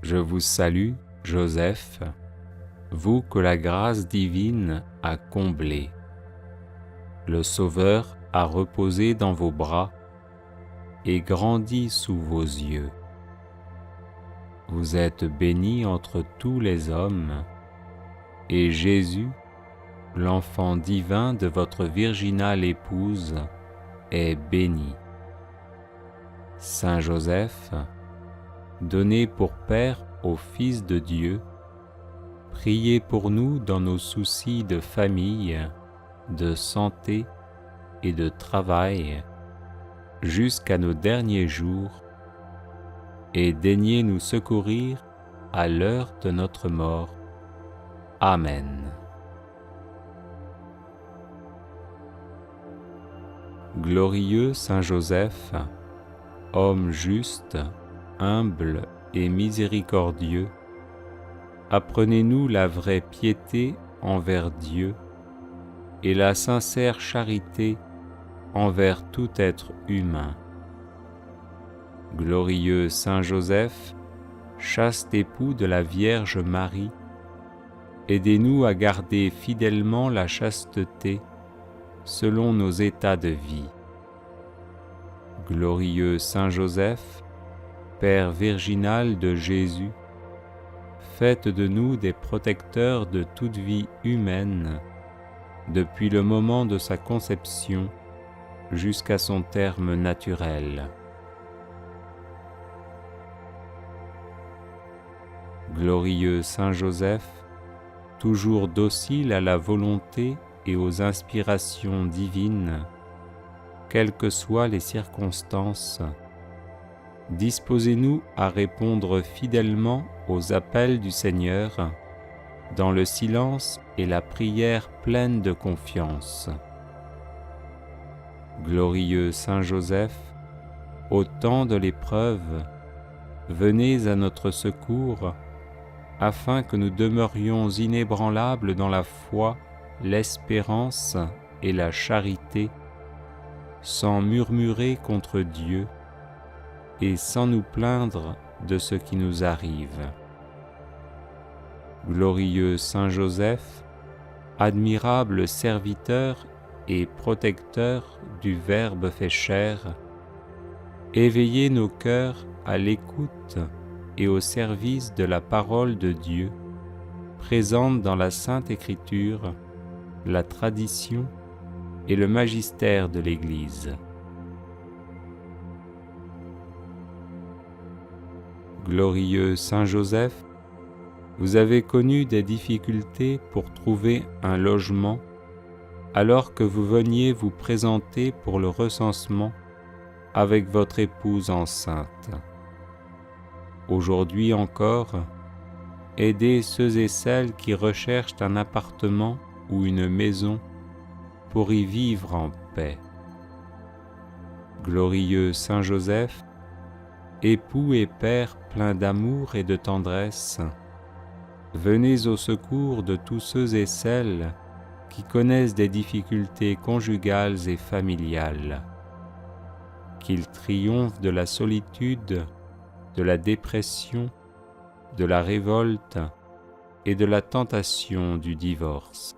Je vous salue, Joseph, vous que la grâce divine a comblé. Le Sauveur a reposé dans vos bras et grandi sous vos yeux. Vous êtes bénie entre tous les hommes, et Jésus, l'enfant divin de votre virginale épouse, est béni. Saint Joseph, donné pour Père au Fils de Dieu, priez pour nous dans nos soucis de famille, de santé et de travail, jusqu'à nos derniers jours, et daignez nous secourir à l'heure de notre mort. Amen. Glorieux Saint Joseph, homme juste, humble et miséricordieux, apprenez-nous la vraie piété envers Dieu et la sincère charité envers tout être humain. Glorieux Saint Joseph, chaste époux de la Vierge Marie, aidez-nous à garder fidèlement la chasteté selon nos états de vie. Glorieux Saint Joseph, Père virginal de Jésus, faites de nous des protecteurs de toute vie humaine, depuis le moment de sa conception jusqu'à son terme naturel. Glorieux Saint Joseph, toujours docile à la volonté et aux inspirations divines, quelles que soient les circonstances, disposez-nous à répondre fidèlement aux appels du Seigneur dans le silence et la prière pleine de confiance. Glorieux Saint Joseph, au temps de l'épreuve, venez à notre secours afin que nous demeurions inébranlables dans la foi, l'espérance et la charité, sans murmurer contre Dieu et sans nous plaindre de ce qui nous arrive. Glorieux Saint Joseph, admirable serviteur et protecteur du Verbe fait chair, éveillez nos cœurs à l'écoute et au service de la parole de Dieu, présente dans la Sainte Écriture, la tradition et le magistère de l'Église. Glorieux Saint Joseph, vous avez connu des difficultés pour trouver un logement alors que vous veniez vous présenter pour le recensement avec votre épouse enceinte. Aujourd'hui encore, aidez ceux et celles qui recherchent un appartement ou une maison pour y vivre en paix. Glorieux Saint Joseph, époux et père plein d'amour et de tendresse, venez au secours de tous ceux et celles qui connaissent des difficultés conjugales et familiales. Qu'ils triomphent de la solitude, de la dépression, de la révolte et de la tentation du divorce.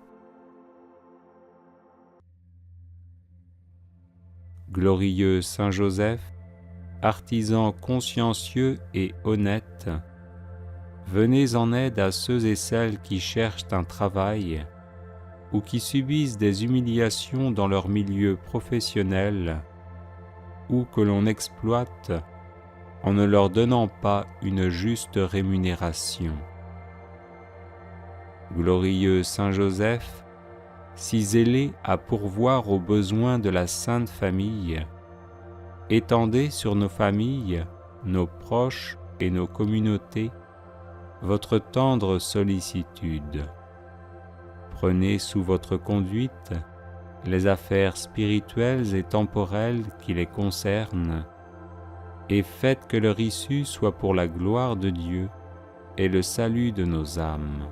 Glorieux Saint Joseph, artisan consciencieux et honnête, venez en aide à ceux et celles qui cherchent un travail ou qui subissent des humiliations dans leur milieu professionnel ou que l'on exploite en ne leur donnant pas une juste rémunération. Glorieux Saint Joseph, si zélé à pourvoir aux besoins de la Sainte Famille, étendez sur nos familles, nos proches et nos communautés votre tendre sollicitude. Prenez sous votre conduite les affaires spirituelles et temporelles qui les concernent, et faites que leur issue soit pour la gloire de Dieu et le salut de nos âmes.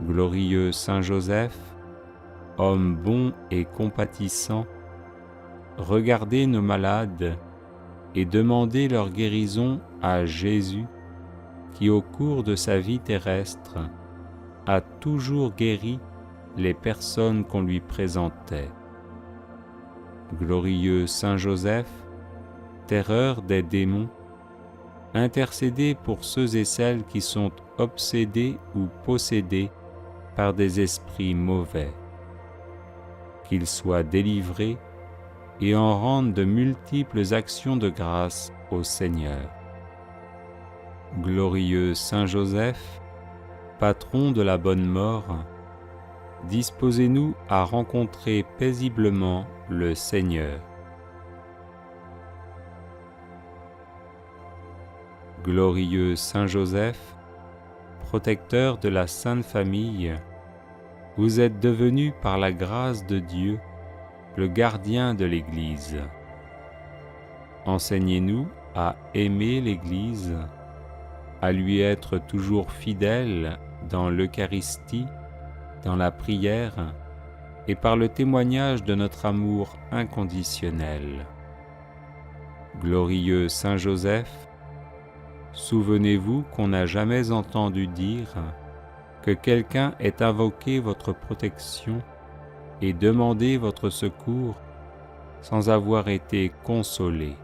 Glorieux Saint Joseph, homme bon et compatissant, regardez nos malades et demandez leur guérison à Jésus, qui au cours de sa vie terrestre a toujours guéri les personnes qu'on lui présentait. Glorieux Saint Joseph, terreur des démons, intercédez pour ceux et celles qui sont obsédés ou possédés par des esprits mauvais, qu'ils soient délivrés et en rendent de multiples actions de grâce au Seigneur. Glorieux Saint Joseph, patron de la bonne mort, disposez-nous à rencontrer paisiblement le Seigneur. Glorieux Saint Joseph, protecteur de la Sainte Famille, vous êtes devenu par la grâce de Dieu le gardien de l'Église. Enseignez-nous à aimer l'Église, à lui être toujours fidèles dans l'Eucharistie, dans la prière et par le témoignage de notre amour inconditionnel. Glorieux Saint Joseph, souvenez-vous qu'on n'a jamais entendu dire que quelqu'un ait invoqué votre protection et demandé votre secours sans avoir été consolé.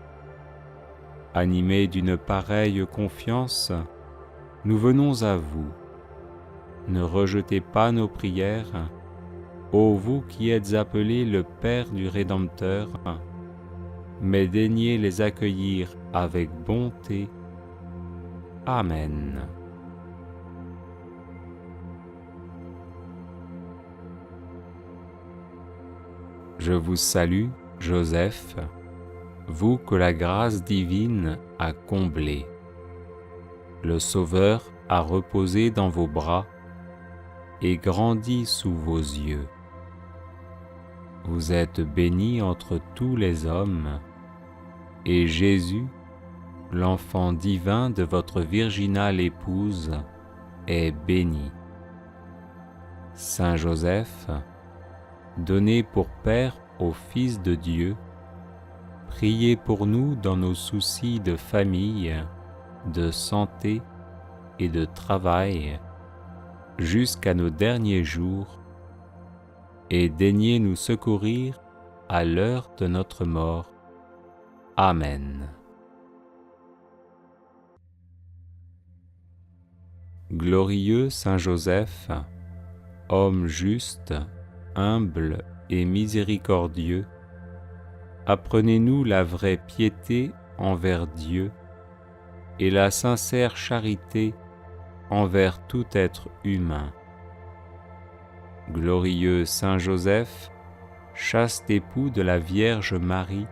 Animés d'une pareille confiance, nous venons à vous. Ne rejetez pas nos prières, ô vous qui êtes appelé le Père du Rédempteur, mais daignez les accueillir avec bonté. Amen. Je vous salue, Joseph, vous que la grâce divine a comblé. Le Sauveur a reposé dans vos bras et grandi sous vos yeux. Vous êtes béni entre tous les hommes, et Jésus, l'enfant divin de votre virginale épouse, est béni. Saint Joseph, donné pour Père au Fils de Dieu, priez pour nous dans nos soucis de famille, de santé et de travail, jusqu'à nos derniers jours, et daignez nous secourir à l'heure de notre mort. Amen. Glorieux Saint Joseph, homme juste, humble et miséricordieux, apprenez-nous la vraie piété envers Dieu et la sincère charité envers tout être humain. Glorieux Saint Joseph, chaste époux de la Vierge Marie,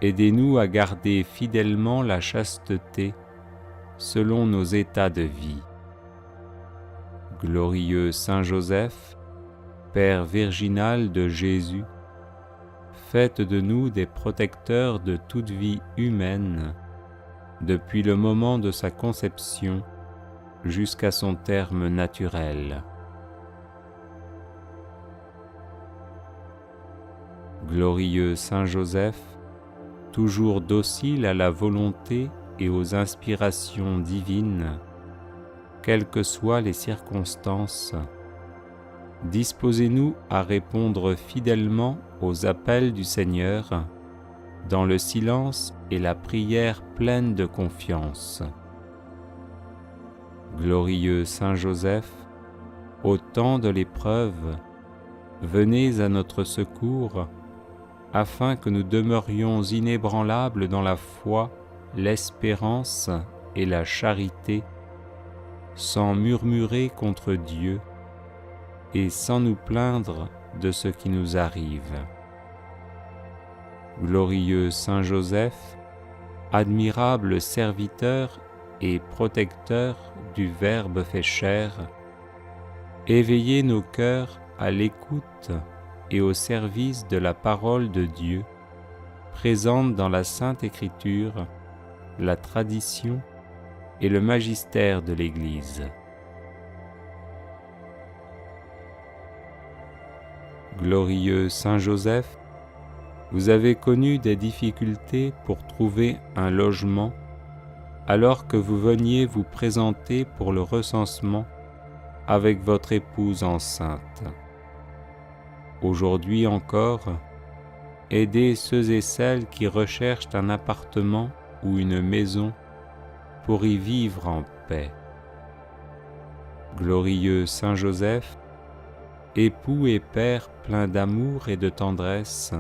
aidez-nous à garder fidèlement la chasteté selon nos états de vie. Glorieux Saint Joseph, Père virginal de Jésus, faites de nous des protecteurs de toute vie humaine, depuis le moment de sa conception jusqu'à son terme naturel. Glorieux Saint Joseph, toujours docile à la volonté et aux inspirations divines, quelles que soient les circonstances, disposez-nous à répondre fidèlement aux appels du Seigneur dans le silence et la prière pleine de confiance. Glorieux Saint Joseph, au temps de l'épreuve, venez à notre secours afin que nous demeurions inébranlables dans la foi, l'espérance et la charité, sans murmurer contre Dieu et sans nous plaindre de ce qui nous arrive. Glorieux Saint Joseph, admirable serviteur et protecteur du Verbe fait chair, éveillez nos cœurs à l'écoute et au service de la parole de Dieu, présente dans la Sainte Écriture, la tradition et le magistère de l'Église. Glorieux Saint Joseph, Vous avez connu des difficultés pour trouver un logement alors que vous veniez vous présenter pour le recensement avec votre épouse enceinte. Aujourd'hui encore, aidez ceux et celles qui recherchent un appartement ou une maison pour y vivre en paix. Glorieux Saint Joseph, époux et père plein d'amour et de tendresse,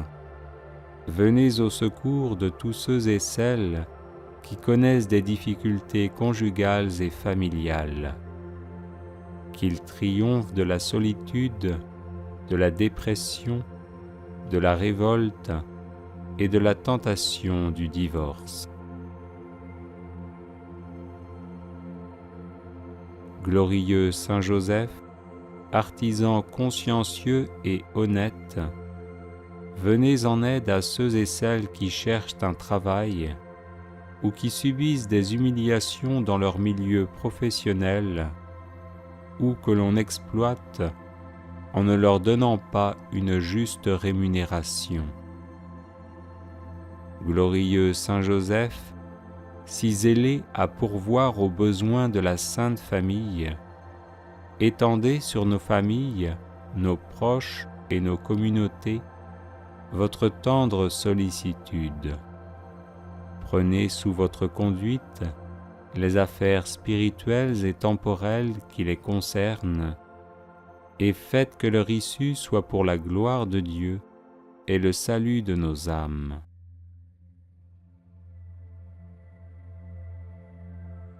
venez au secours de tous ceux et celles qui connaissent des difficultés conjugales et familiales. Qu'ils triomphent de la solitude, de la dépression, de la révolte et de la tentation du divorce. Glorieux Saint Joseph, artisan consciencieux et honnête, venez en aide à ceux et celles qui cherchent un travail ou qui subissent des humiliations dans leur milieu professionnel ou que l'on exploite en ne leur donnant pas une juste rémunération. Glorieux Saint Joseph, si zélé à pourvoir aux besoins de la Sainte Famille, étendez sur nos familles, nos proches et nos communautés votre tendre sollicitude. Prenez sous votre conduite les affaires spirituelles et temporelles qui les concernent, et faites que leur issue soit pour la gloire de Dieu et le salut de nos âmes.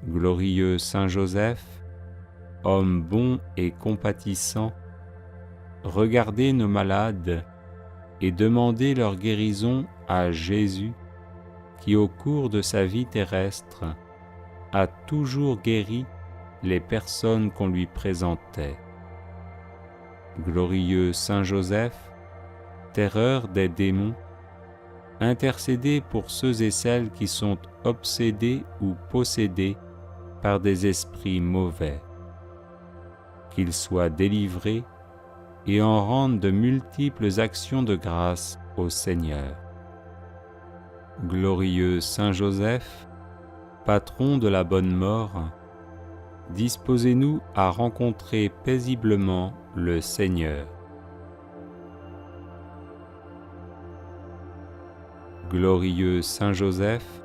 Glorieux Saint Joseph, homme bon et compatissant, regardez nos malades et demandez leur guérison à Jésus, qui au cours de sa vie terrestre a toujours guéri les personnes qu'on lui présentait. Glorieux Saint Joseph, terreur des démons, intercédez pour ceux et celles qui sont obsédés ou possédés par des esprits mauvais, qu'ils soient délivrés et en rendent de multiples actions de grâce au Seigneur. Glorieux Saint Joseph, patron de la bonne mort, disposez-nous à rencontrer paisiblement le Seigneur. Glorieux Saint Joseph,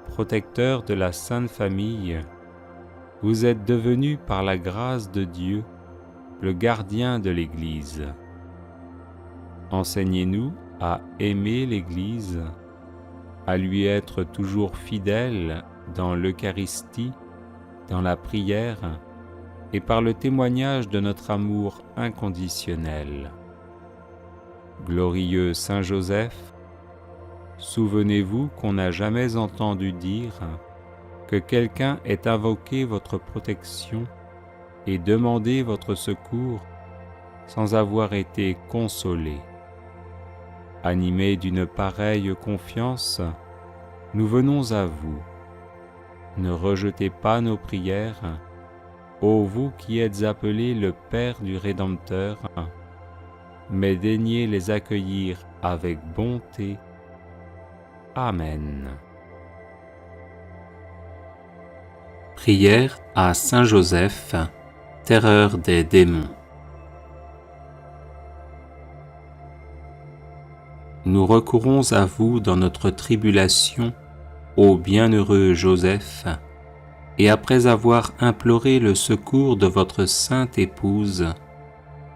protecteur de la Sainte Famille, vous êtes devenu par la grâce de Dieu le gardien de l'Église. Enseignez-nous à aimer l'Église, à lui être toujours fidèles dans l'Eucharistie, dans la prière et par le témoignage de notre amour inconditionnel. Glorieux Saint Joseph, souvenez-vous qu'on n'a jamais entendu dire que quelqu'un ait invoqué votre protection et demandé votre secours sans avoir été consolé. Animés d'une pareille confiance, nous venons à vous. Ne rejetez pas nos prières, ô vous qui êtes appelés le Père du Rédempteur, mais daignez les accueillir avec bonté. Amen. Prière à Saint Joseph, terreur des démons. Nous recourons à vous dans notre tribulation, ô bienheureux Joseph, et après avoir imploré le secours de votre sainte épouse,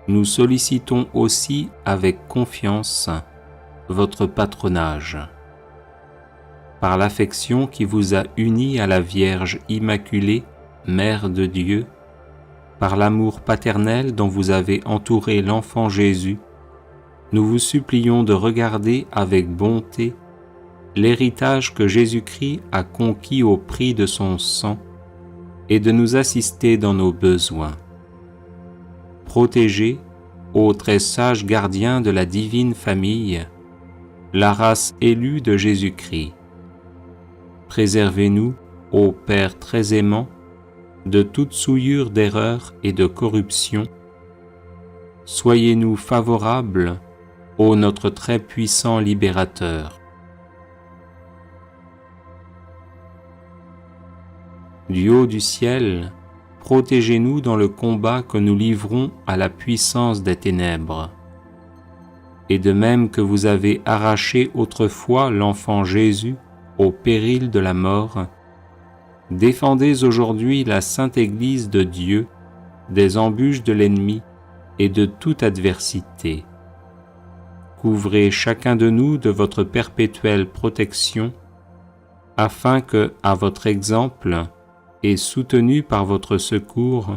nous sollicitons aussi avec confiance votre patronage. Par l'affection qui vous a unis à la Vierge Immaculée, Mère de Dieu, par l'amour paternel dont vous avez entouré l'enfant Jésus, nous vous supplions de regarder avec bonté l'héritage que Jésus-Christ a conquis au prix de son sang et de nous assister dans nos besoins. Protégez, ô très sage gardien de la divine famille, la race élue de Jésus-Christ. Préservez-nous, ô Père très aimant, de toute souillure d'erreur et de corruption. Soyez-nous favorables, ô notre très puissant libérateur. Du haut du ciel, protégez-nous dans le combat que nous livrons à la puissance des ténèbres. Et de même que vous avez arraché autrefois l'enfant Jésus au péril de la mort, défendez aujourd'hui la Sainte Église de Dieu des embûches de l'ennemi et de toute adversité. Couvrez chacun de nous de votre perpétuelle protection, afin que, à votre exemple et soutenus par votre secours,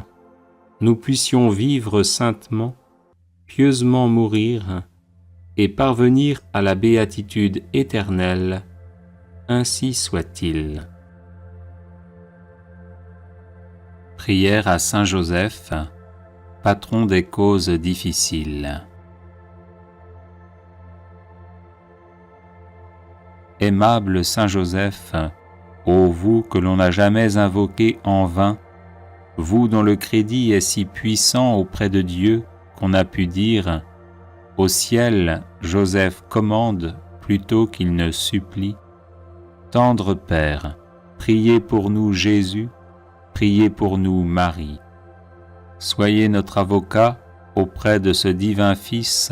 nous puissions vivre saintement, pieusement mourir et parvenir à la béatitude éternelle. Ainsi soit-il. Prière à Saint Joseph, patron des causes difficiles. Aimable Saint Joseph, ô vous que l'on n'a jamais invoqué en vain, vous dont le crédit est si puissant auprès de Dieu qu'on a pu dire « Au ciel, Joseph commande plutôt qu'il ne supplie ». Tendre Père, priez pour nous Jésus, priez pour nous Marie. Soyez notre avocat auprès de ce divin Fils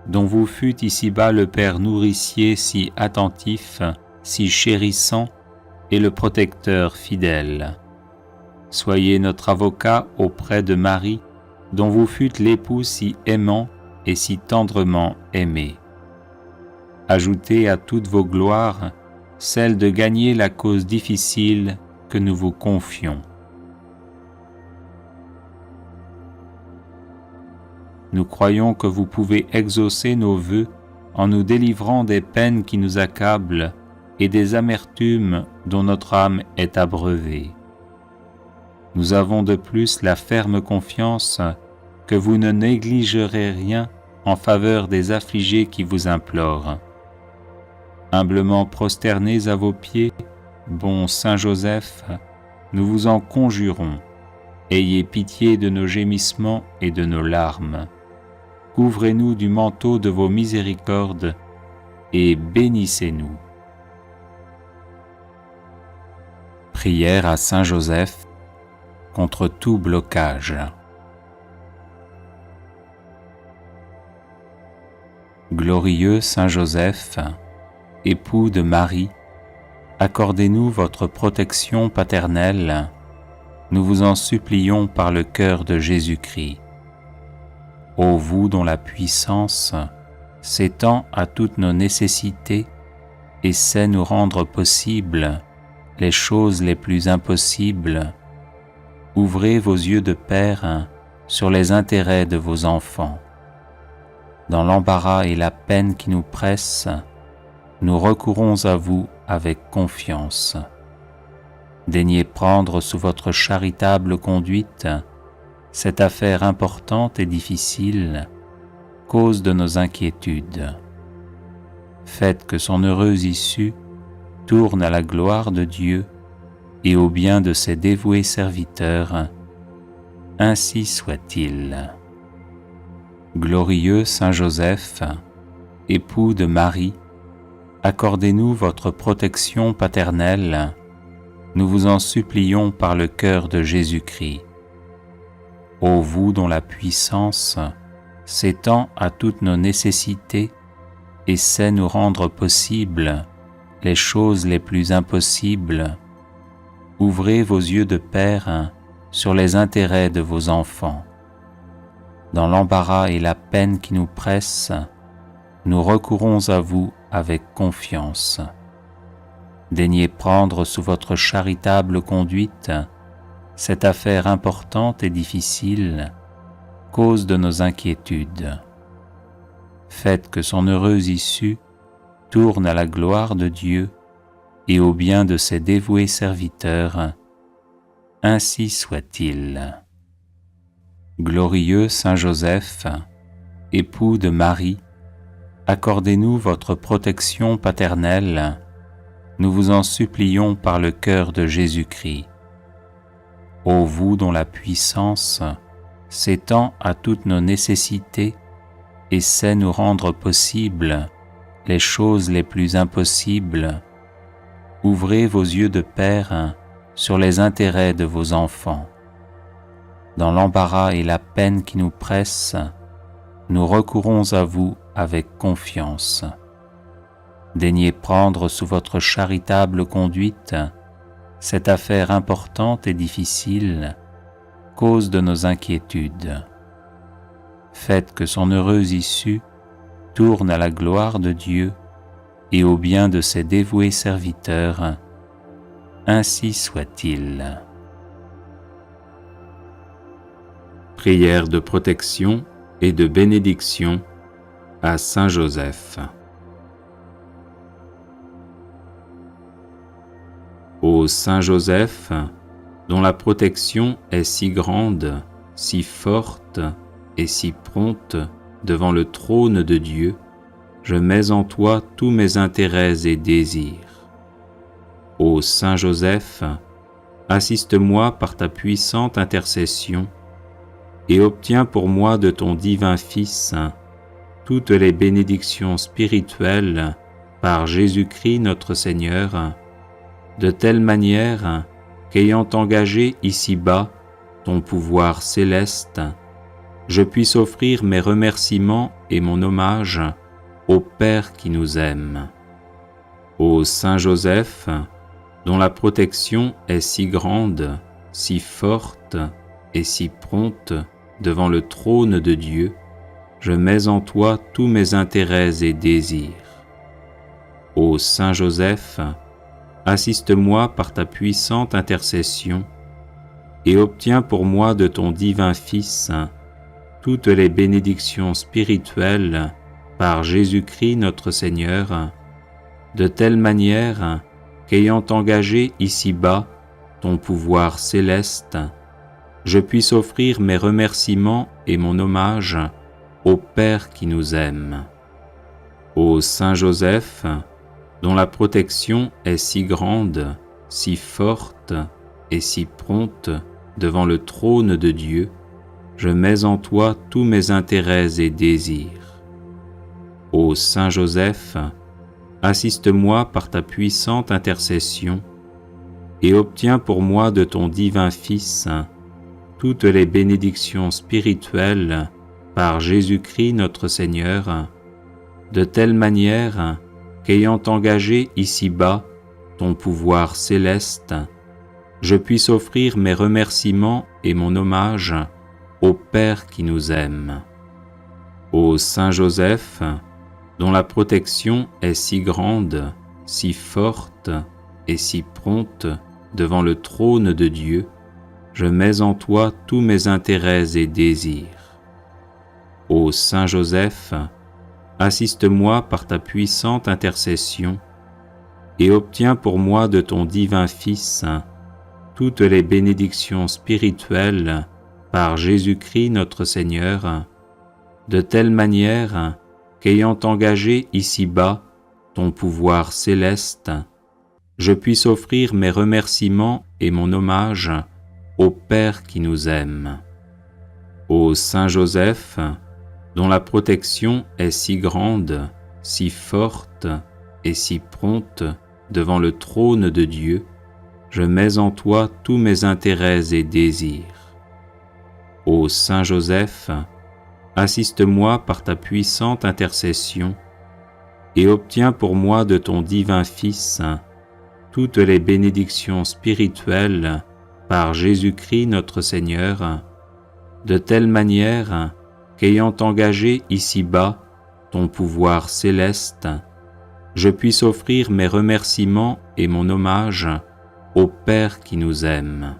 dont vous fûtes ici-bas le Père nourricier si attentif, si chérissant, et le protecteur fidèle. Soyez notre avocat auprès de Marie, dont vous fûtes l'époux si aimant et si tendrement aimé. Ajoutez à toutes vos gloires celle de gagner la cause difficile que nous vous confions. Nous croyons que vous pouvez exaucer nos vœux en nous délivrant des peines qui nous accablent et des amertumes dont notre âme est abreuvée. Nous avons de plus la ferme confiance que vous ne négligerez rien en faveur des affligés qui vous implorent. Humblement prosternés à vos pieds, bon Saint Joseph, nous vous en conjurons, ayez pitié de nos gémissements et de nos larmes. Couvrez-nous du manteau de vos miséricordes et bénissez-nous. Prière à Saint Joseph contre tout blocage. Glorieux Saint Joseph, époux de Marie, accordez-nous votre protection paternelle, nous vous en supplions par le cœur de Jésus-Christ. Ô vous dont la puissance s'étend à toutes nos nécessités et sait nous rendre possibles les choses les plus impossibles, ouvrez vos yeux de Père sur les intérêts de vos enfants. Dans l'embarras et la peine qui nous pressent, nous recourons à vous avec confiance. Daignez prendre sous votre charitable conduite cette affaire importante et difficile, cause de nos inquiétudes. Faites que son heureuse issue tourne à la gloire de Dieu et au bien de ses dévoués serviteurs. Ainsi soit-il. Glorieux Saint Joseph, époux de Marie, accordez-nous votre protection paternelle, nous vous en supplions par le cœur de Jésus-Christ. Ô vous dont la puissance s'étend à toutes nos nécessités et sait nous rendre possibles les choses les plus impossibles, ouvrez vos yeux de Père sur les intérêts de vos enfants. Dans l'embarras et la peine qui nous pressent, nous recourons à vous avec confiance. Daignez prendre sous votre charitable conduite cette affaire importante et difficile, cause de nos inquiétudes. Faites que son heureuse issue tourne à la gloire de Dieu et au bien de ses dévoués serviteurs. Ainsi soit-il. Glorieux Saint Joseph, époux de Marie, accordez-nous votre protection paternelle, nous vous en supplions par le cœur de Jésus-Christ. Ô vous dont la puissance s'étend à toutes nos nécessités et sait nous rendre possibles les choses les plus impossibles. Ouvrez vos yeux de Père sur les intérêts de vos enfants. Dans l'embarras et la peine qui nous pressent, nous recourons à vous avec confiance. Daignez prendre sous votre charitable conduite cette affaire importante et difficile, cause de nos inquiétudes. Faites que son heureuse issue tourne à la gloire de Dieu et au bien de ses dévoués serviteurs. Ainsi soit-il. Prière de protection et de bénédiction à Saint Joseph. Ô Saint Joseph, dont la protection est si grande, si forte et si prompte devant le trône de Dieu, je mets en toi tous mes intérêts et désirs. Ô Saint Joseph, assiste-moi par ta puissante intercession et obtiens pour moi de ton divin Fils toutes les bénédictions spirituelles par Jésus-Christ notre Seigneur, de telle manière qu'ayant engagé ici-bas ton pouvoir céleste, je puisse offrir mes remerciements et mon hommage au Père qui nous aime. Ô Saint Joseph, dont la protection est si grande, si forte et si prompte devant le trône de Dieu, je mets en toi tous mes intérêts et désirs. Ô Saint Joseph, assiste-moi par ta puissante intercession et obtiens pour moi de ton divin Fils toutes les bénédictions spirituelles par Jésus-Christ notre Seigneur, de telle manière qu'ayant engagé ici-bas ton pouvoir céleste, je puisse offrir mes remerciements et mon hommage au Père qui nous aime. Ô Saint Joseph, dont la protection est si grande, si forte et si prompte devant le trône de Dieu, je mets en toi tous mes intérêts et désirs. Ô Saint Joseph, assiste-moi par ta puissante intercession et obtiens pour moi de ton divin Fils toutes les bénédictions spirituelles par Jésus-Christ notre Seigneur, de telle manière qu'ayant engagé ici-bas ton pouvoir céleste, je puisse offrir mes remerciements et mon hommage au Père qui nous aime. Ô Saint Joseph, dont la protection est si grande, si forte et si prompte devant le trône de Dieu, je mets en toi tous mes intérêts et désirs. Ô Saint Joseph, assiste-moi par ta puissante intercession et obtiens pour moi de ton divin Fils toutes les bénédictions spirituelles par Jésus-Christ notre Seigneur, de telle manière qu'ayant engagé ici-bas ton pouvoir céleste, je puisse offrir mes remerciements et mon hommage au Père qui nous aime. Ô Saint Joseph, dont la protection est si grande, si forte et si prompte devant le trône de Dieu, je mets en toi tous mes intérêts et désirs. Ô Saint Joseph, assiste-moi par ta puissante intercession et obtiens pour moi de ton divin Fils toutes les bénédictions spirituelles par Jésus-Christ notre Seigneur, de telle manière qu'ayant engagé ici-bas ton pouvoir céleste, je puisse offrir mes remerciements et mon hommage au Père qui nous aime.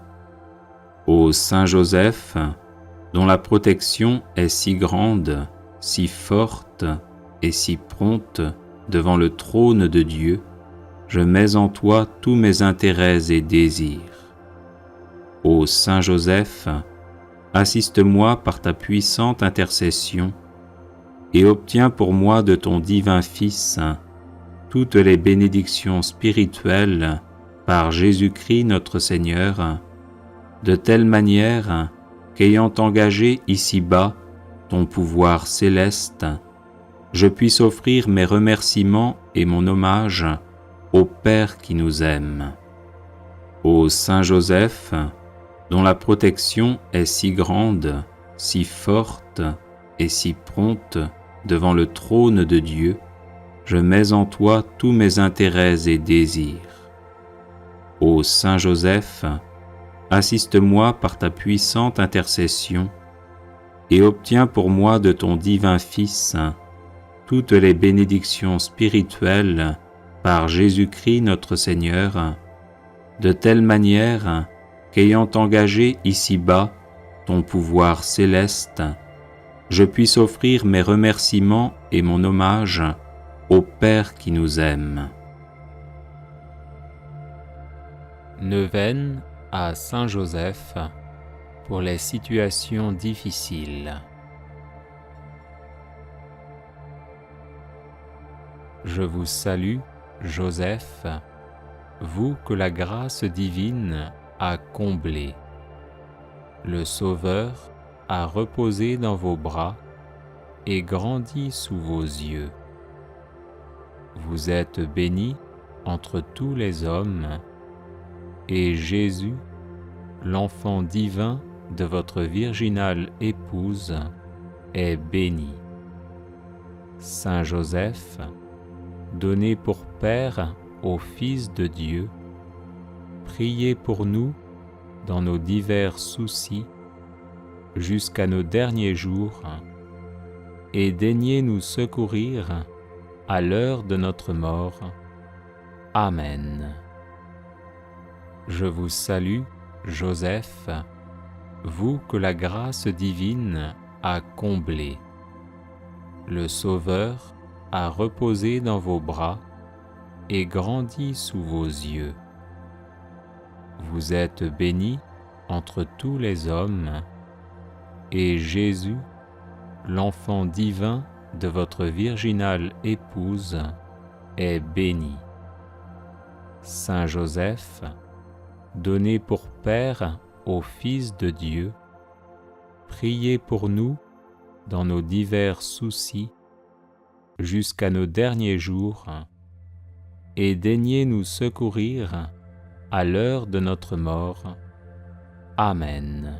Ô Saint Joseph, dont la protection est si grande, si forte et si prompte devant le trône de Dieu, je mets en toi tous mes intérêts et désirs. Ô Saint Joseph, assiste-moi par ta puissante intercession et obtiens pour moi de ton divin Fils toutes les bénédictions spirituelles par Jésus-Christ notre Seigneur, de telle manière qu'ayant engagé ici-bas ton pouvoir céleste, je puisse offrir mes remerciements et mon hommage au Père qui nous aime. Ô Saint Joseph, dont la protection est si grande, si forte et si prompte devant le trône de Dieu, je mets en toi tous mes intérêts et désirs. Ô Saint Joseph, assiste-moi par ta puissante intercession et obtiens pour moi de ton divin Fils toutes les bénédictions spirituelles par Jésus-Christ notre Seigneur, de telle manière qu'ayant engagé ici-bas ton pouvoir céleste, je puisse offrir mes remerciements et mon hommage au Père qui nous aime. Neuvaine à Saint Joseph pour les situations difficiles. Je vous salue, Joseph, vous que la grâce divine a comblé. Le Sauveur a reposé dans vos bras et grandi sous vos yeux. Vous êtes bénie entre tous les hommes, et Jésus, l'enfant divin de votre virginale épouse, est béni. Saint Joseph, donné pour Père au Fils de Dieu, priez pour nous dans nos divers soucis jusqu'à nos derniers jours, et daignez nous secourir à l'heure de notre mort. Amen. Je vous salue, Joseph, vous que la grâce divine a comblé. Le Sauveur a reposé dans vos bras et grandi sous vos yeux. Vous êtes bénie entre tous les hommes, et Jésus, l'enfant divin de votre virginale épouse, est béni. Saint Joseph, donné pour Père au Fils de Dieu, priez pour nous dans nos divers soucis jusqu'à nos derniers jours, et daignez nous secourir à l'heure de notre mort. Amen.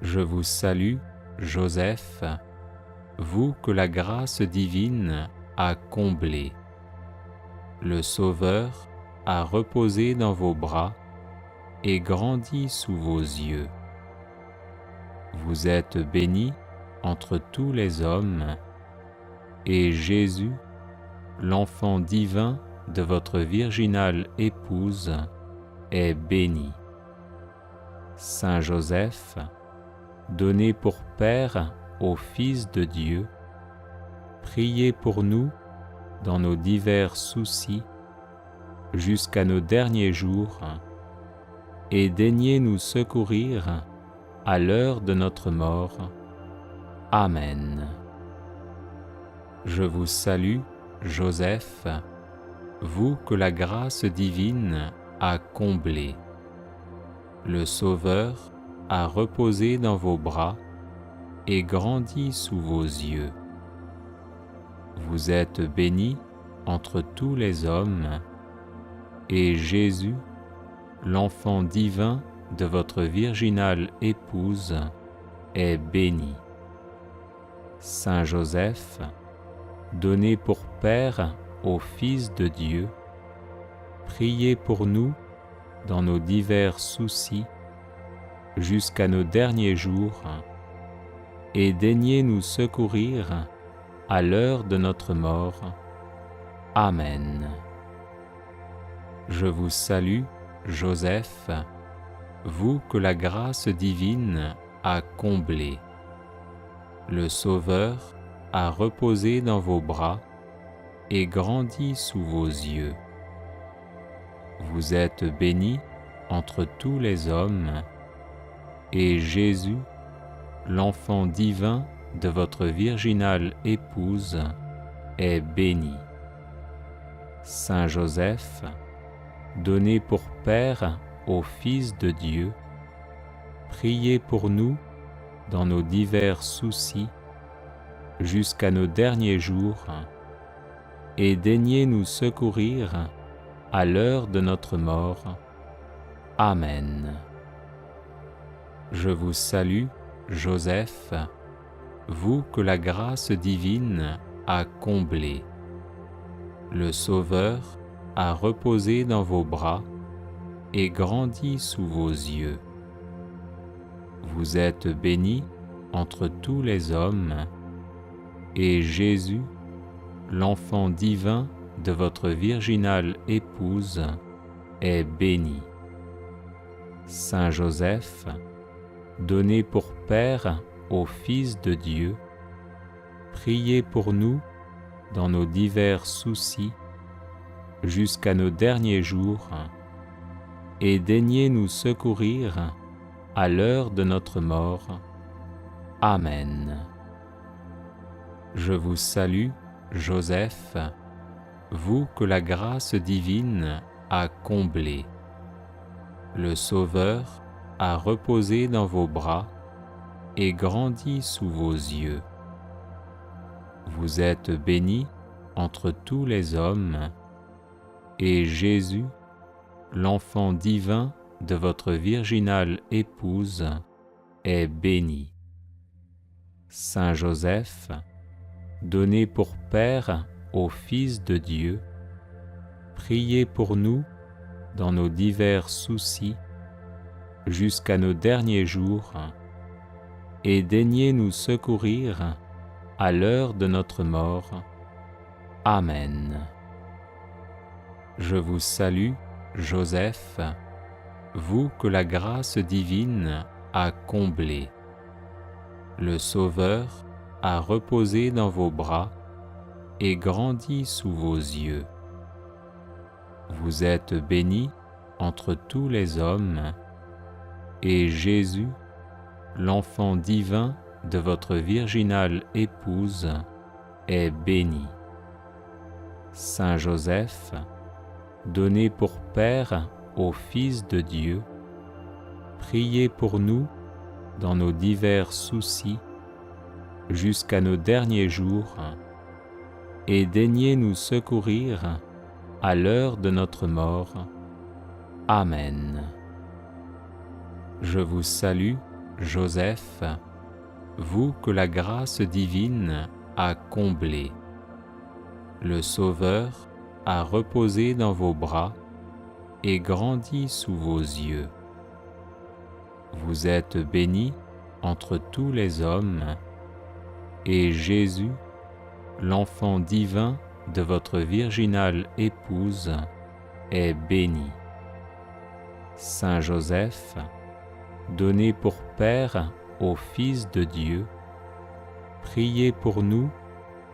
Je vous salue, Joseph, vous que la grâce divine a comblé. Le Sauveur a reposé dans vos bras et grandi sous vos yeux. Vous êtes bénie entre tous les hommes, et Jésus, l'enfant divin de votre virginale épouse, est béni. Saint Joseph, donné pour Père au Fils de Dieu, priez pour nous dans nos divers soucis jusqu'à nos derniers jours, et daignez nous secourir à l'heure de notre mort. Amen. Je vous salue, Joseph, vous que la grâce divine a comblé. Le Sauveur a reposé dans vos bras et grandi sous vos yeux. Vous êtes bénie entre tous les hommes, et Jésus, l'enfant divin de votre virginale épouse, est béni. Saint Joseph, donné pour Père au Fils de Dieu, priez pour nous dans nos divers soucis jusqu'à nos derniers jours, et daignez nous secourir à l'heure de notre mort. Amen. Je vous salue, Joseph, vous que la grâce divine a comblé. Le Sauveur a reposé dans vos bras et grandi sous vos yeux. Vous êtes bénie entre tous les hommes, et Jésus, l'enfant divin de votre virginale épouse, est béni. Saint Joseph, donné pour Père au Fils de Dieu, priez pour nous dans nos divers soucis, jusqu'à nos derniers jours, et daignez nous secourir à l'heure de notre mort. Amen. Je vous salue, Joseph, vous que la grâce divine a comblé. Le Sauveur a reposé dans vos bras et grandi sous vos yeux. Vous êtes bénie entre tous les hommes, et Jésus, l'enfant divin de votre virginale épouse, est béni. Saint Joseph, donné pour Père au Fils de Dieu, priez pour nous dans nos divers soucis, jusqu'à nos derniers jours, et daignez nous secourir à l'heure de notre mort. Amen. Je vous salue, Joseph, vous que la grâce divine a comblé. Le Sauveur a reposé dans vos bras et grandi sous vos yeux. Vous êtes bénie entre tous les hommes, et Jésus, l'enfant divin de votre virginale épouse, est béni. Saint Joseph, donné pour Père au Fils de Dieu, priez pour nous dans nos divers soucis, jusqu'à nos derniers jours, et daignez nous secourir à l'heure de notre mort. Amen. Je vous salue, Joseph, vous que la grâce divine a comblé. Le Sauveur a reposé dans vos bras et grandi sous vos yeux. Vous êtes bénie entre tous les hommes, et Jésus, l'enfant divin de votre virginale épouse, est béni. Saint Joseph, donné pour Père au Fils de Dieu, priez pour nous dans nos divers soucis, jusqu'à nos derniers jours, et daignez nous secourir à l'heure de notre mort. Amen. Je vous salue, Joseph, vous que la grâce divine a comblé. Le Sauveur a reposé dans vos bras et grandi sous vos yeux. Vous êtes bénie entre tous les hommes, et Jésus, l'enfant divin de votre virginale épouse, est béni. Saint Joseph, donné pour Père au Fils de Dieu, priez pour nous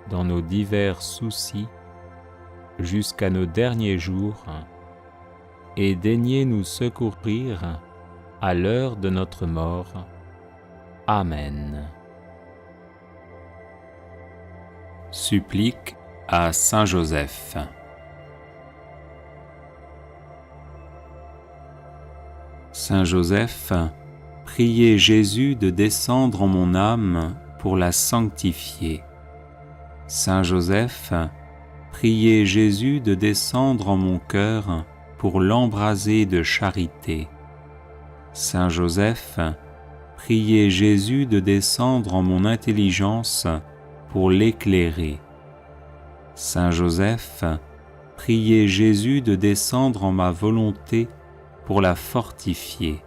dans nos divers soucis, jusqu'à nos derniers jours, et daignez nous secourir à l'heure de notre mort. Amen. Supplique à Saint Joseph. Saint Joseph, priez Jésus de descendre en mon âme pour la sanctifier. Saint Joseph, priez Jésus de descendre en mon cœur pour l'embraser de charité. Saint Joseph, priez Jésus de descendre en mon intelligence pour l'éclairer. Saint Joseph, priez Jésus de descendre en ma volonté pour la fortifier.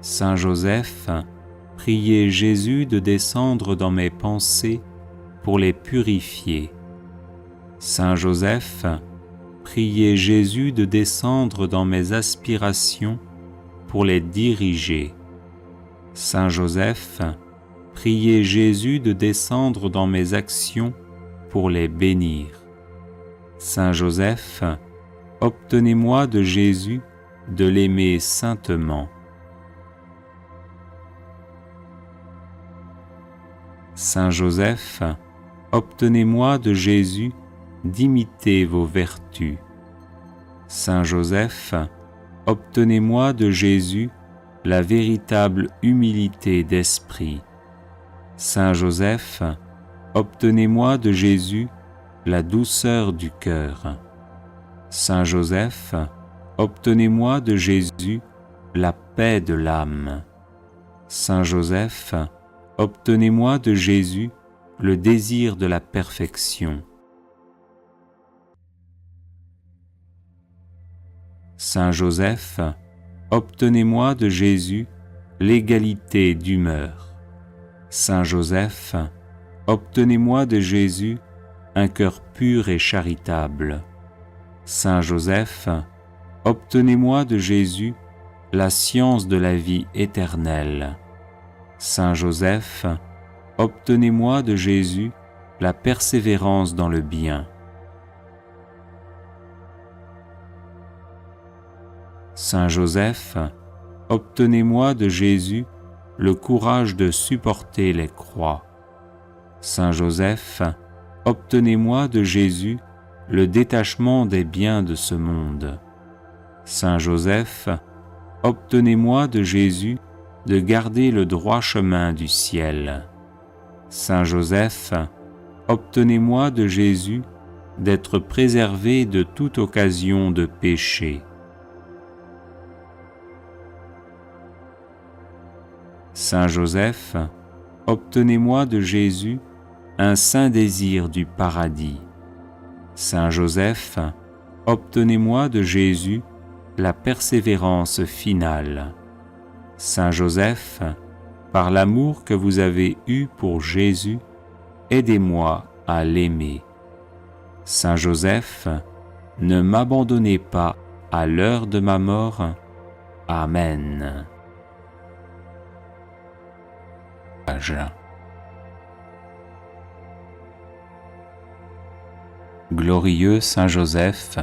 Saint Joseph, priez Jésus de descendre dans mes pensées pour les purifier. Saint Joseph, priez Jésus de descendre dans mes aspirations pour les diriger. Saint Joseph, priez Jésus de descendre dans mes actions pour les bénir. Saint Joseph, obtenez-moi de Jésus de l'aimer saintement. Saint Joseph, obtenez-moi de Jésus d'imiter vos vertus. Saint Joseph, obtenez-moi de Jésus la véritable humilité d'esprit. Saint Joseph, obtenez-moi de Jésus la douceur du cœur. Saint Joseph, obtenez-moi de Jésus la paix de l'âme. Saint Joseph, obtenez-moi de Jésus le désir de la perfection. Saint Joseph, obtenez-moi de Jésus l'égalité d'humeur. Saint Joseph, obtenez-moi de Jésus un cœur pur et charitable. Saint Joseph, obtenez-moi de Jésus la science de la vie éternelle. Saint Joseph, obtenez-moi de Jésus la persévérance dans le bien. Saint Joseph, obtenez-moi de Jésus le courage de supporter les croix. Saint Joseph, obtenez-moi de Jésus le détachement des biens de ce monde. Saint Joseph, obtenez-moi de Jésus de garder le droit chemin du ciel. Saint Joseph, obtenez-moi de Jésus d'être préservé de toute occasion de péché. Saint Joseph, obtenez-moi de Jésus un saint désir du paradis. Saint Joseph, obtenez-moi de Jésus la persévérance finale. Saint Joseph, par l'amour que vous avez eu pour Jésus, aidez-moi à l'aimer. Saint Joseph, ne m'abandonnez pas à l'heure de ma mort. Amen. Glorieux Saint Joseph,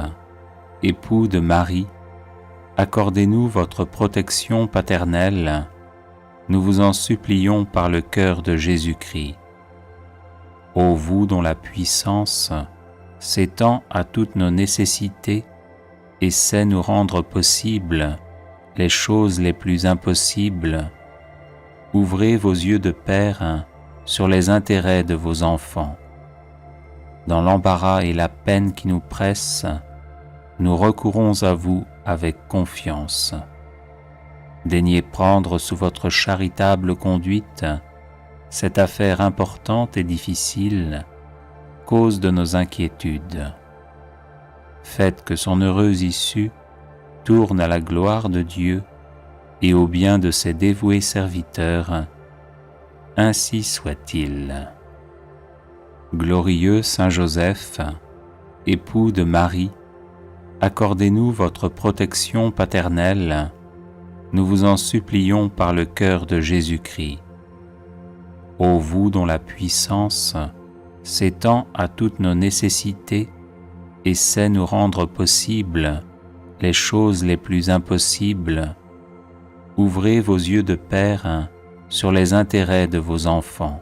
époux de Marie, accordez-nous votre protection paternelle, nous vous en supplions par le cœur de Jésus-Christ. Ô vous dont la puissance s'étend à toutes nos nécessités et sait nous rendre possibles les choses les plus impossibles, ouvrez vos yeux de Père sur les intérêts de vos enfants. Dans l'embarras et la peine qui nous pressent, nous recourons à vous avec confiance. Daignez prendre sous votre charitable conduite cette affaire importante et difficile, cause de nos inquiétudes. Faites que son heureuse issue tourne à la gloire de Dieu et au bien de ses dévoués serviteurs. Ainsi soit-il. Glorieux Saint Joseph, époux de Marie, accordez-nous votre protection paternelle, nous vous en supplions par le cœur de Jésus-Christ. Ô vous dont la puissance s'étend à toutes nos nécessités et sait nous rendre possibles les choses les plus impossibles, ouvrez vos yeux de Père sur les intérêts de vos enfants.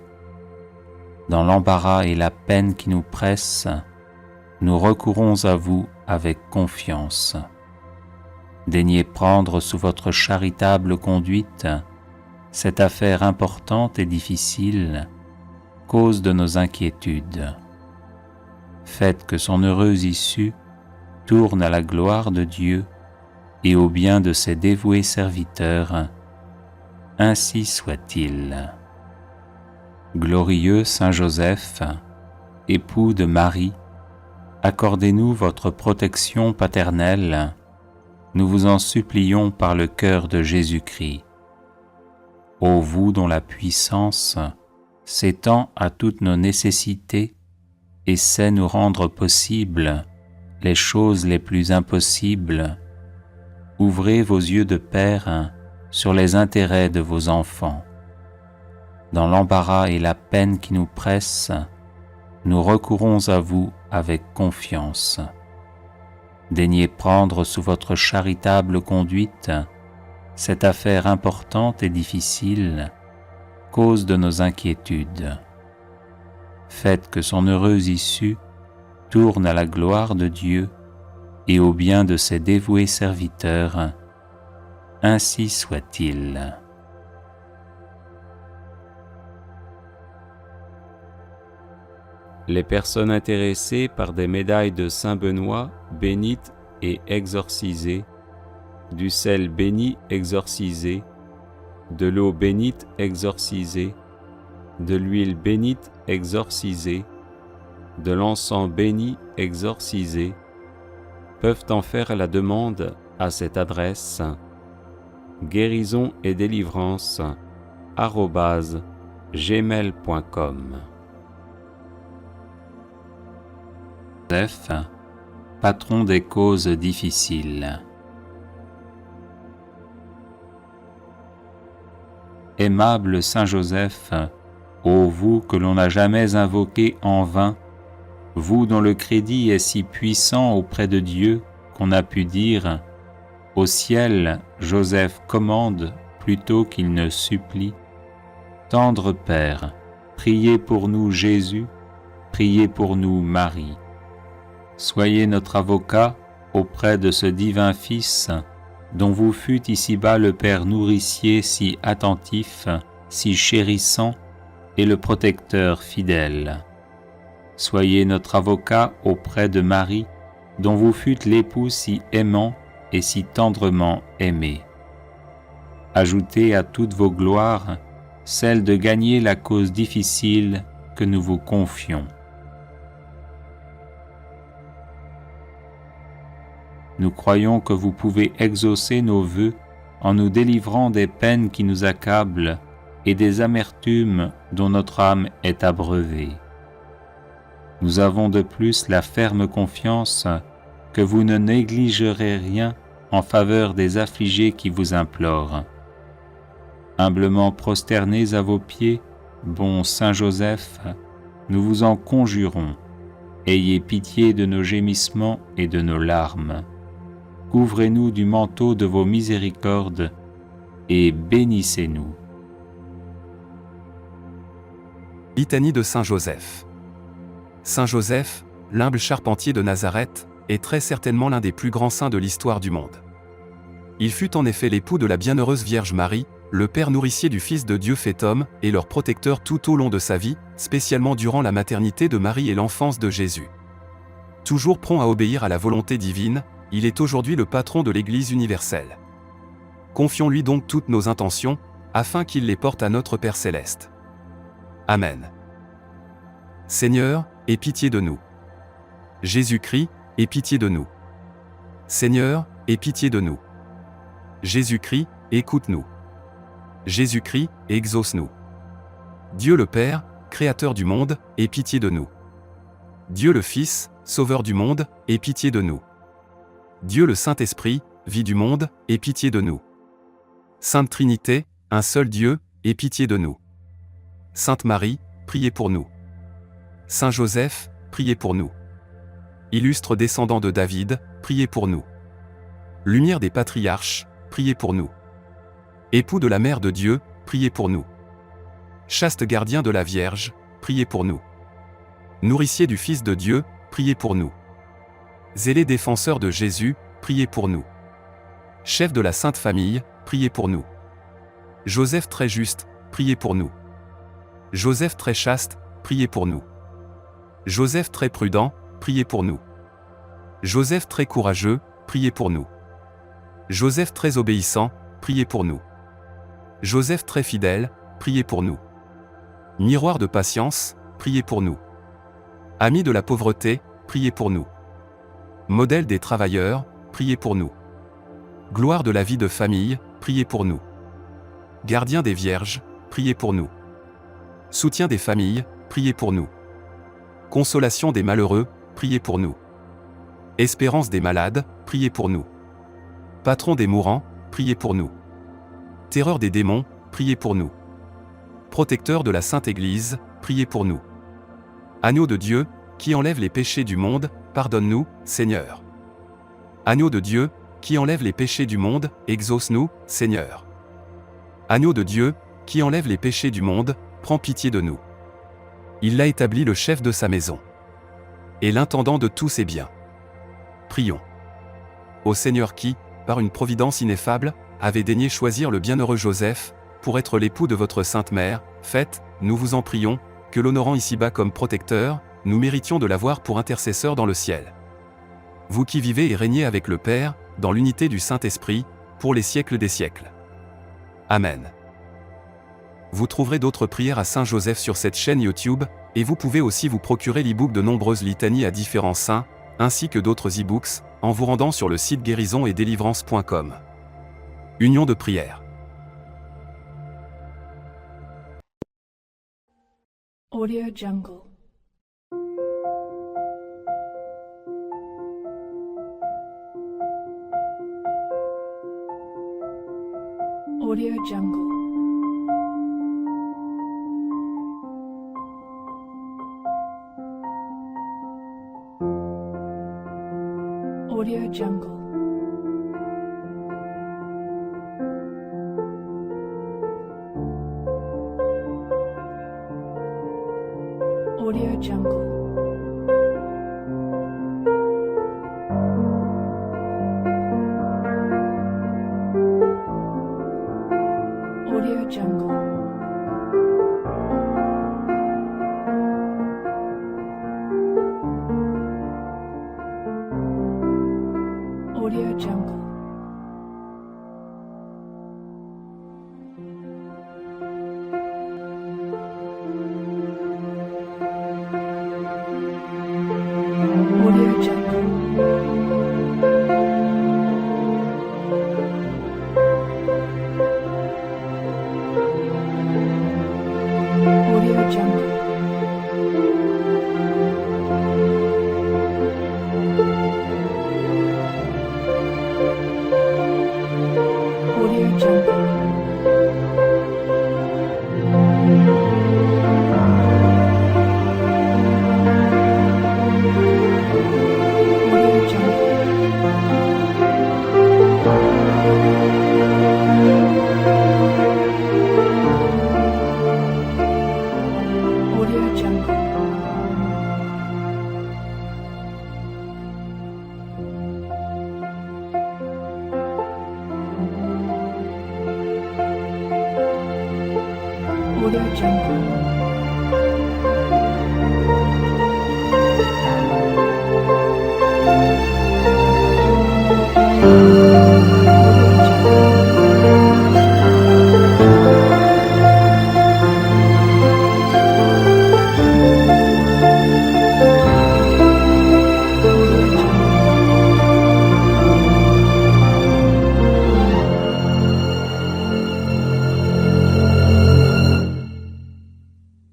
Dans l'embarras et la peine qui nous pressent, nous recourons à vous avec confiance. Daignez prendre sous votre charitable conduite cette affaire importante et difficile, cause de nos inquiétudes. Faites que son heureuse issue tourne à la gloire de Dieu et au bien de ses dévoués serviteurs. Ainsi soit-il. Glorieux Saint Joseph, époux de Marie, accordez-nous votre protection paternelle, nous vous en supplions par le cœur de Jésus-Christ. Ô vous dont la puissance s'étend à toutes nos nécessités et sait nous rendre possibles les choses les plus impossibles, ouvrez vos yeux de Père sur les intérêts de vos enfants. Dans l'embarras et la peine qui nous pressent, nous recourons à vous avec confiance. Daignez prendre sous votre charitable conduite cette affaire importante et difficile, cause de nos inquiétudes. Faites que son heureuse issue tourne à la gloire de Dieu et au bien de ses dévoués serviteurs. ainsi soit-il. Les personnes intéressées par des médailles de Saint Benoît bénites et exorcisées, du sel béni exorcisé, de l'eau bénite exorcisée, de l'huile bénite exorcisée, de l'encens béni exorcisé, peuvent en faire la demande à cette adresse guérison et délivrance @gmail.com. Joseph, patron des causes difficiles. Aimable Saint Joseph, ô vous que l'on n'a jamais invoqué en vain, vous dont le crédit est si puissant auprès de Dieu qu'on a pu dire « Au ciel, Joseph commande plutôt qu'il ne supplie ». Tendre Père, priez pour nous Jésus, priez pour nous Marie. Soyez notre avocat auprès de ce divin Fils, dont vous fûtes ici-bas le Père nourricier si attentif, si chérissant, et le protecteur fidèle. Soyez notre avocat auprès de Marie, dont vous fûtes l'époux si aimant et si tendrement aimé. Ajoutez à toutes vos gloires celle de gagner la cause difficile que nous vous confions. Nous croyons que vous pouvez exaucer nos vœux en nous délivrant des peines qui nous accablent et des amertumes dont notre âme est abreuvée. Nous avons de plus la ferme confiance que vous ne négligerez rien en faveur des affligés qui vous implorent. Humblement prosternés à vos pieds, bon Saint Joseph, nous vous en conjurons, ayez pitié de nos gémissements et de nos larmes. Couvrez-nous du manteau de vos miséricordes et bénissez-nous. Litanie de Saint Joseph. Saint Joseph, l'humble charpentier de Nazareth, est très certainement l'un des plus grands saints de l'histoire du monde. Il fut en effet l'époux de la bienheureuse Vierge Marie, le père nourricier du Fils de Dieu fait homme et leur protecteur tout au long de sa vie, spécialement durant la maternité de Marie et l'enfance de Jésus. Toujours prompt à obéir à la volonté divine, il est aujourd'hui le patron de l'Église universelle. Confions-lui donc toutes nos intentions, afin qu'il les porte à notre Père céleste. Amen. Seigneur, aie pitié de nous. Jésus-Christ, aie pitié de nous. Seigneur, aie pitié de nous. Jésus-Christ, écoute-nous. Jésus-Christ, exauce-nous. Dieu le Père, Créateur du monde, aie pitié de nous. Dieu le Fils, Sauveur du monde, aie pitié de nous. Dieu le Saint-Esprit, vie du monde, aie pitié de nous. Sainte Trinité, un seul Dieu, aie pitié de nous. Sainte Marie, priez pour nous. Saint Joseph, priez pour nous. Illustre descendant de David, priez pour nous. Lumière des patriarches, priez pour nous. Époux de la Mère de Dieu, priez pour nous. Chaste gardien de la Vierge, priez pour nous. Nourricier du Fils de Dieu, priez pour nous. Zélé défenseur de Jésus, priez pour nous. Chef de la Sainte Famille, priez pour nous. Joseph très juste, priez pour nous. Joseph très chaste, priez pour nous. Joseph très prudent, priez pour nous. Joseph très courageux, priez pour nous. Joseph très obéissant, priez pour nous. Joseph très fidèle, priez pour nous. Miroir de patience, priez pour nous. Ami de la pauvreté, priez pour nous. Modèle des travailleurs, priez pour nous. Gloire de la vie de famille, priez pour nous. Gardien des vierges, priez pour nous. Soutien des familles, priez pour nous. Consolation des malheureux, priez pour nous. Espérance des malades, priez pour nous. Patron des mourants, priez pour nous. Terreur des démons, priez pour nous. Protecteur de la Sainte Église, priez pour nous. Agneau de Dieu, qui enlève les péchés du monde, pardonne-nous, Seigneur. Agneau de Dieu, qui enlève les péchés du monde, exauce-nous, Seigneur. Agneau de Dieu, qui enlève les péchés du monde, prends pitié de nous. Il l'a établi le chef de sa maison et l'intendant de tous ses biens. Prions. Ô Seigneur qui, par une providence ineffable, avez daigné choisir le bienheureux Joseph, pour être l'époux de votre Sainte Mère, faites, nous vous en prions, que l'honorant ici-bas comme protecteur, nous méritions de l'avoir pour intercesseur dans le ciel. Vous qui vivez et régnez avec le Père, dans l'unité du Saint-Esprit, pour les siècles des siècles. Amen. Vous trouverez d'autres prières à Saint Joseph sur cette chaîne YouTube, et vous pouvez aussi vous procurer l'e-book de nombreuses litanies à différents saints, ainsi que d'autres e-books, en vous rendant sur le site guérisonetdélivrance.com. Union de prière. Audio Jungle. Audio Jungle. Audio Jungle. Audio Jungle. Audio Jungle. Audio Jungle. Audio Jungle. Audio Jungle. Audio Jungle. Audio Jungle. Audio Jungle. Audio Jungle.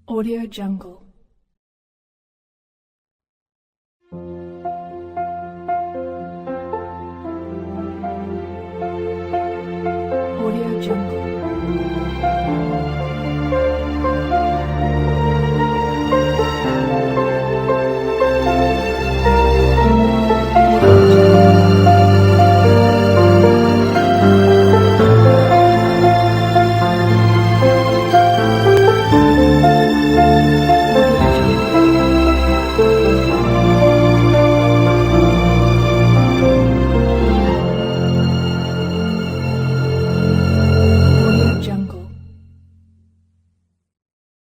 Audio Jungle. Audio Jungle.